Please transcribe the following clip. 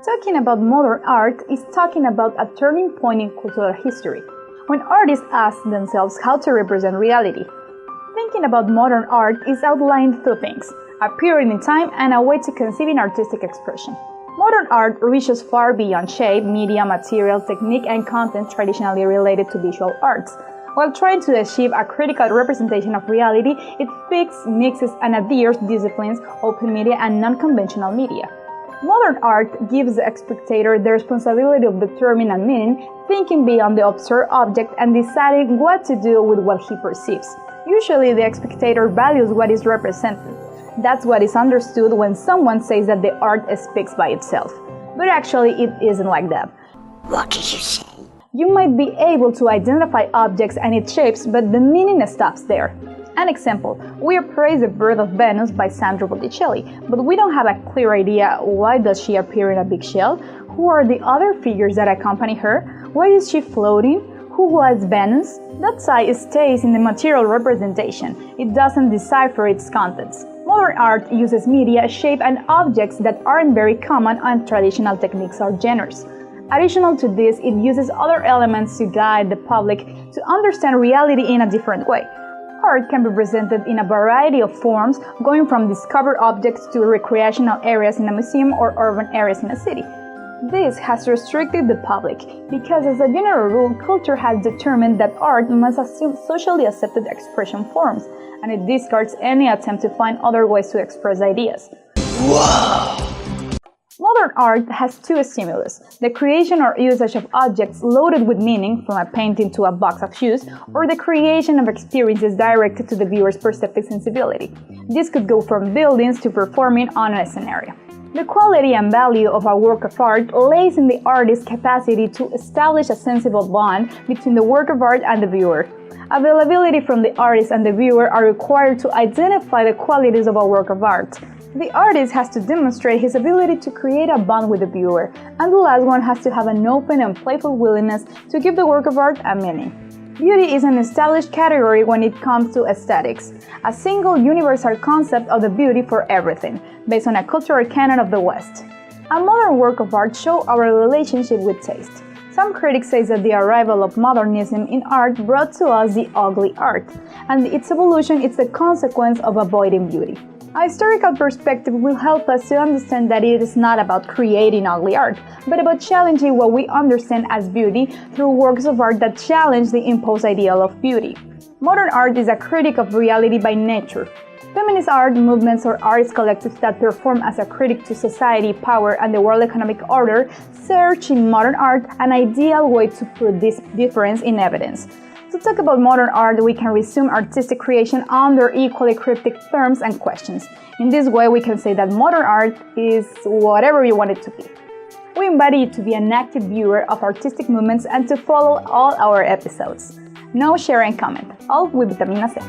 Talking about modern art is talking about a turning point in cultural history, when artists ask themselves how to represent reality. Thinking about modern art is outlining two things: a period in time and a way to conceiving artistic expression. Modern art reaches far beyond shape, media, material, technique, and content traditionally related to visual arts. While trying to achieve a critical representation of reality, it speaks, mixes, and adheres disciplines, open media, and non-conventional media. Modern art gives the spectator the responsibility of determining a meaning, thinking beyond the observed object, and deciding what to do with what he perceives. Usually, the spectator values what is represented. That's what is understood when someone says that the art speaks by itself. But actually, it isn't like that. What did you say? You might be able to identify objects and its shapes, but the meaning stops there. An example, we appraise The Birth of Venus by Sandro Botticelli, but we don't have a clear idea why does she appear in a big shell, who are the other figures that accompany her, why is she floating, who was Venus? That side stays in the material representation, it doesn't decipher its contents. Modern art uses media, shape, and objects that aren't very common and traditional techniques or genres. Additional to this, it uses other elements to guide the public to understand reality in a different way. Art can be presented in a variety of forms, going from discovered objects to recreational areas in a museum or urban areas in a city. This has restricted the public, because as a general rule, culture has determined that art must assume socially accepted expression forms, and it discards any attempt to find other ways to express ideas. Wow! Modern art has two stimulus: the creation or usage of objects loaded with meaning, from a painting to a box of shoes, or the creation of experiences directed to the viewer's perceptive sensibility. This could go from buildings to performing on a scenario. The quality and value of a work of art lays in the artist's capacity to establish a sensible bond between the work of art and the viewer. Availability from the artist and the viewer are required to identify the qualities of a work of art. The artist has to demonstrate his ability to create a bond with the viewer, and the last one has to have an open and playful willingness to give the work of art a meaning. Beauty is an established category when it comes to aesthetics, a single universal concept of the beauty for everything, based on a cultural canon of the West. A modern work of art shows our relationship with taste. Some critics say that the arrival of modernism in art brought to us the ugly art, and its evolution is the consequence of avoiding beauty. A historical perspective will help us to understand that it is not about creating ugly art, but about challenging what we understand as beauty through works of art that challenge the imposed ideal of beauty. Modern art is a critic of reality by nature. Feminist art movements or artist collectives that perform as a critic to society, power, and the world economic order search in modern art an ideal way to put this difference in evidence. To talk about modern art, we can resume artistic creation under equally cryptic terms and questions. In this way, we can say that modern art is whatever you want it to be. We invite you to be an active viewer of artistic movements and to follow all our episodes. Know, share, and comment, all with Vitamina C.